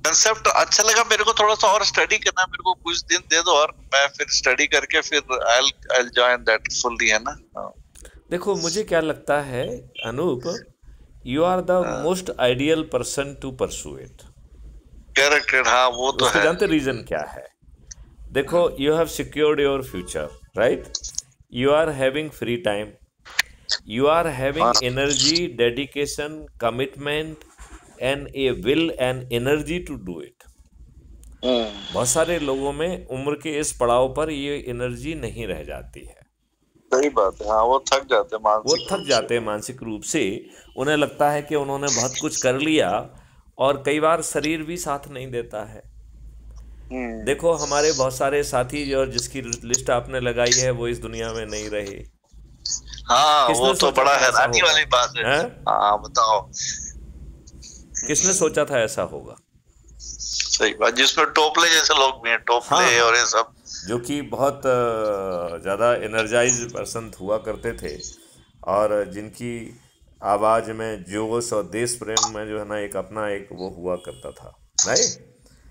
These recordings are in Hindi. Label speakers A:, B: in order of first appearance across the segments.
A: कंसेप्ट अच्छा लगा मेरे को, थोड़ा सा और स्टडी करना, मेरे को कुछ दिन दे दो और मैं फिर स्टडी करके फिर आई जॉइन दैट फुल्ली, है ना। हाँ।
B: देखो मुझे क्या लगता है अनूप, यू आर द
A: हाँ,
B: most ideal person to pursue it.
A: Corrected, हाँ वो तो
B: उसके
A: है।
B: जानते रीजन क्या है? देखो, you have secured your future, right? You are having free time, you are having
A: हाँ।
B: energy, dedication, commitment and a will and energy to do it. बहुत सारे लोगों में उम्र के इस पड़ाव पर ये एनर्जी नहीं रह जाती है।
A: सही बात है, हाँ वो थक जाते हैं
B: वो
A: मानसिक
B: थक
A: रूप से।
B: जाते हैं मानसिक रूप से। उन्हें लगता है कि उन्होंने बहुत कुछ कर लिया, और कई बार शरीर भी साथ नहीं देता है।
A: हम्म।
B: देखो, हमारे बहुत सारे साथी जो, जिसकी लिस्ट आपने लगाई है, वो इस दुनिया में नहीं रहे।
A: हाँ वो
B: किसने
A: तो
B: सोचा
A: बड़ा
B: था ऐसा
A: हैरानी
B: होगा?
A: वाली बात है।
B: हैं?
A: हाँ बताओ।
B: किसने सोचा था ऐसा होगा?
A: सही बात, जिसमें टोपले जैसे लोग भी हैं,
B: हाँ
A: टोपले
B: हाँ,
A: और ये सब।
B: जो कि बहुत ज़्यादा एनर्जाइज पर्सन हुआ करते थे, और जिनकी आवाज़ में जोश और देश प्रेम में जो है ना, एक अपना एक वो हुआ करता था, नहीं?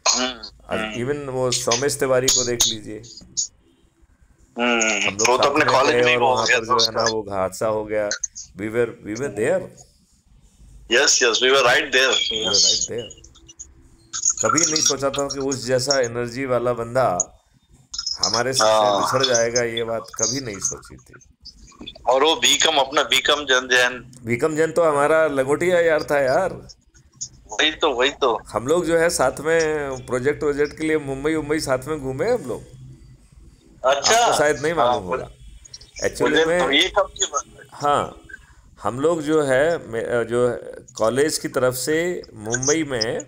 A: हम्म।
B: आज इवन वो सोमेश तिवारी को देख लीजिए। हम लोग
A: वो तो
B: साथ
A: अपने
B: में
A: कॉलेज
B: गए
A: में ही
B: और
A: वो हो
B: वहाँ
A: गया
B: पर
A: था
B: जो है ना
A: उसका।
B: वो हादसा हो गया। We were there,
A: yes yes, we were right there.
B: We were
A: yes.
B: Right there. कभी नहीं सोचा था कि उस जैसा एनर्जी वाला बंदा हमारे से
A: हाँ,
B: बिछड़ जाएगा, ये बात कभी नहीं सोची थी।
A: और वो बीकम, अपना बीकम जन जैन।
B: विक्रम जैन तो हमारा लंगोटिया यार था यार।
A: वही तो, वही तो।
B: हम लोग जो है साथ में प्रोजेक्ट प्रोजेक्ट के लिए मुंबई मुंबई साथ में घूमे हम लोग।
A: अच्छा।
B: आपको शायद नहीं
A: हाँ
B: मालूम होगा एक्चुअली
A: मुझे तो
B: में।
A: ये कब की बात है।
B: हाँ, हम लोग जो है जो कॉलेज की तरफ से मुंबई में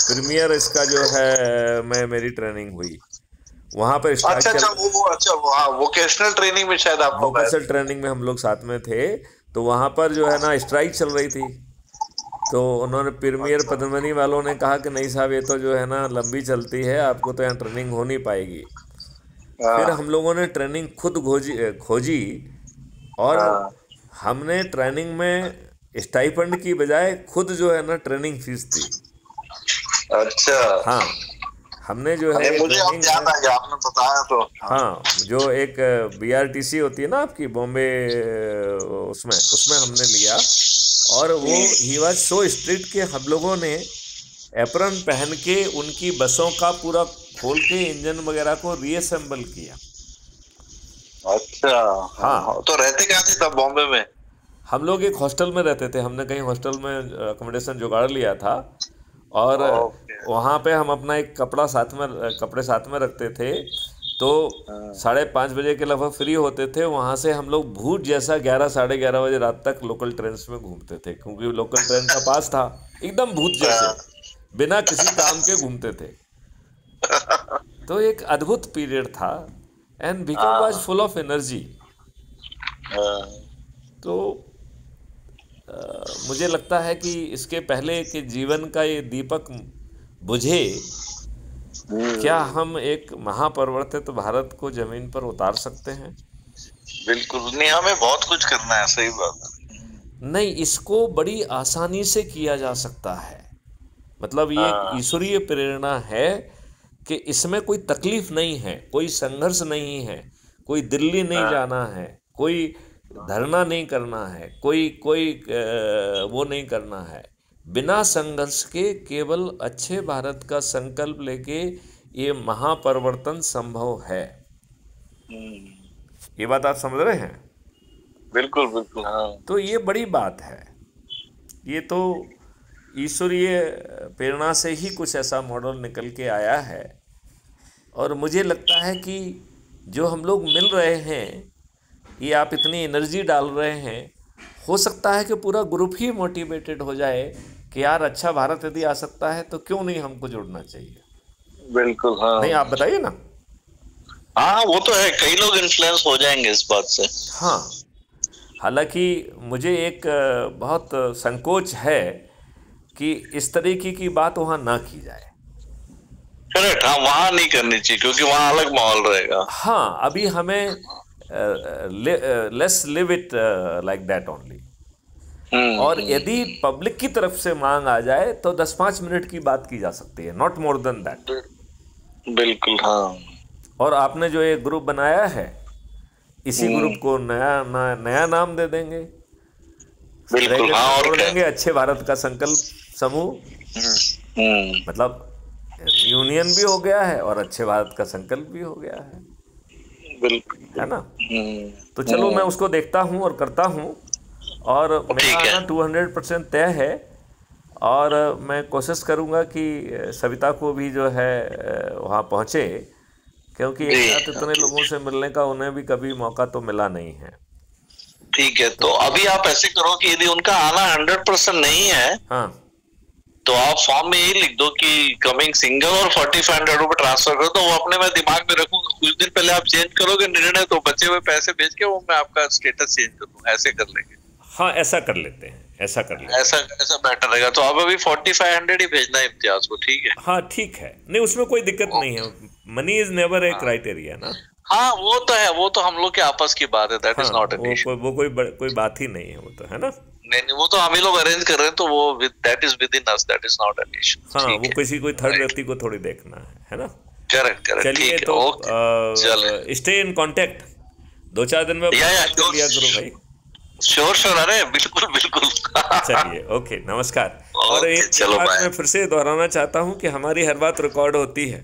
B: प्रीमियर इसका जो है, मैं मेरी ट्रेनिंग हुई वहाँ पर स्ट्राइक
A: अच्छा अच्छा,
B: चल।
A: वो अच्छा, वो हाँ, वोकेशनल ट्रेनिंग में शायद आप लोग आए
B: वोकेशनल
A: थे।
B: ट्रेनिंग में हम लोग साथ में थे। तो वहाँ पर जो है ना स्ट्राइक चल रही थी। तो उन्होंने प्रीमियर
A: अच्छा।
B: पद्मनी वालों ने कहा कि नहीं साहब, ये तो जो है ना लंबी चलती है, आपको तो यहाँ ट्रेनिंग हो नहीं पाएगी। फिर
A: हाँ
B: हम लोगों ने ट्रेनिंग खुद खोजी खोजी, और
A: हाँ।
B: हमने ट्रेनिंग में स्टाइपेंड की बजाय खुद जो है ना ट्रेनिंग फीस दी।
A: अच्छा।
B: हाँ, हमने जो है
A: अरे
B: ये
A: मुझे अब
B: ट्रेनिंग
A: याद
B: में।
A: आ गया, आपने बताया तो। हाँ
B: हाँ, जो एक बीआरटीसी होती है ना आपकी बॉम्बे, उसमें उसमें हमने लिया। और वो ही वॉज सो स्ट्रिक्ट कि हम लोगों ने एप्रन पहन के उनकी बसों का पूरा खोल के इंजन वगैरह को रीअसेंबल किया।
A: अच्छा। हाँ
B: हाँ,
A: हाँ, तो रहते कहाँ थे तब बॉम्बे में।
B: हम लोग एक हॉस्टल में रहते थे। हमने कहीं हॉस्टल में अकोमोडेशन जुगाड़ लिया था, और
A: ओके।
B: वहाँ पे हम अपना एक कपड़े साथ में रखते थे। तो
A: हाँ।
B: 5:30 बजे के लगभग फ्री होते थे। वहाँ से हम लोग भूत जैसा 11 साढ़े 11 बजे रात तक लोकल ट्रेन में घूमते थे, क्योंकि लोकल ट्रेन का पास था। एकदम भूत जैसे, बिना किसी काम के घूमते थे। तो एक अद्भुत पीरियड था, एंड बीकॉम वाज
A: हाँ
B: फुल ऑफ एनर्जी।
A: हाँ।
B: तो मुझे लगता है कि इसके पहले कि जीवन का ये दीपक बुझे, क्या
A: हम्म।
B: हम एक महापरिवर्तित भारत को जमीन पर उतार सकते हैं?
A: बिल्कुल नहीं, हमें बहुत कुछ करना है, सही बात है।
B: नहीं, इसको बड़ी आसानी से किया जा सकता है। मतलब ये एक
A: हाँ
B: ईश्वरीय प्रेरणा है कि इसमें कोई तकलीफ नहीं है, कोई संघर्ष नहीं है, कोई दिल्ली नहीं
A: हाँ
B: जाना है, कोई धरना नहीं करना है, कोई कोई वो नहीं करना है। बिना संघर्ष के केवल अच्छे भारत का संकल्प लेके ये महापरिवर्तन संभव है। ये बात आप समझ रहे हैं?
A: बिल्कुल बिल्कुल। हाँ।
B: तो ये बड़ी बात है। ये तो ईश्वरीय प्रेरणा से ही कुछ ऐसा मॉडल निकल के आया है। और मुझे लगता है कि जो हम लोग मिल रहे हैं, ये आप इतनी एनर्जी डाल रहे हैं, हो सकता है कि पूरा ग्रुप ही मोटिवेटेड हो जाए कि यार अच्छा भारत यदि आ सकता है तो क्यों नहीं हमको जुड़ना चाहिए।
A: बिल्कुल। हाँ
B: नहीं, आप बताइए ना।
A: हाँ, वो तो है, कई लोग इन्फ्लुएंस हो जाएंगे इस बात से।
B: हाँ, हालांकि मुझे एक बहुत संकोच है कि इस तरीके की बात वहाँ ना की जाए।
A: करेक्ट, हाँ वहां नहीं करनी चाहिए क्योंकि वहां अलग माहौल रहेगा।
B: हाँ, अभी हमें let's live it like that only. और यदि पब्लिक की तरफ से मांग आ जाए तो 10-5 मिनट की बात की जा सकती है, नॉट मोर देन दैट।
A: बिल्कुल हाँ।
B: और आपने जो एक ग्रुप बनाया है, इसी ग्रुप को नया नाम दे देंगे,
A: बिल्कुल हाँ, और
B: जोड़
A: क्या।
B: देंगे अच्छे भारत का संकल्प समूह। मतलब यूनियन भी हो गया है और अच्छे भारत का संकल्प भी हो गया है,
A: बिल्कुल
B: है ना। तो चलो मैं उसको देखता हूँ और करता हूँ, और मेरा आना 200% तय है। और मैं कोशिश करूँगा कि सविता को भी जो है वहाँ पहुँचे, क्योंकि एक साथ इतने लोगों से मिलने का उन्हें भी कभी मौका तो मिला नहीं है।
A: ठीक है, तो अभी आप ऐसे करो कि यदि उनका आना 100% नहीं है,
B: हाँ,
A: तो आप फॉर्म में यही लिख दो कि कमिंग सिंगल और 4500 रुपए ट्रांसफर करो। तो वो अपने मैं दिमाग में रखूंगा, कुछ दिन पहले आप चेंज करोगे निर्णय, तो बचे हुए पैसे भेज के वो मैं आपका स्टेटस चेंज कर दूंगा, ऐसे कर लेंगे।
B: हाँ, ऐसा कर लेते हैं, ऐसा कर लेते हैं,
A: ऐसा बेटर रहेगा। तो अब अभी 4500 ही भेजना है इम्तियाज को, ठीक है।
B: हाँ ठीक है, नहीं उसमें कोई दिक्कत नहीं है, money is never a criteria ना।
A: हाँ वो तो है, वो तो हम लोग के आपस की बात है, that is not an issue.
B: वो कोई बात ही नहीं है, वो तो है ना।
A: नहीं, वो तो हम ही लोग अरेंज कर रहे हैं, तो वो that is with in us, that is not an issue.
B: हाँ, वो किसी कोई थर्ड व्यक्ति को थोड़ी देखना है ना।
A: करेक्ट।
B: चलिए, तो स्टे इन कांटेक्ट, 2-4 दिन में बात कर लिया करो भाई।
A: श्योर, अरे बिल्कुल।
B: चलिए, ओके, नमस्कार। और एक बात मैं फिर से दोहराना चाहता हूँ कि हमारी हर बात रिकॉर्ड होती है।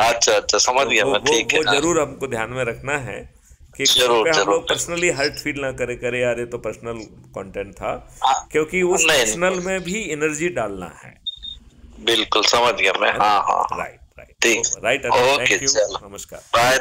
A: अच्छा, समझ गया मैं, ठीक है।
B: वो जरूर हमको ध्यान में रखना है कि हम लोग पर्सनली हर्ट फील ना करे यार ये तो पर्सनल कंटेंट था, क्योंकि उस पर्सनल में भी एनर्जी डालना है।
A: बिल्कुल समझ गया मैं, हाँ।
B: राइट, थैंक यू, नमस्कार।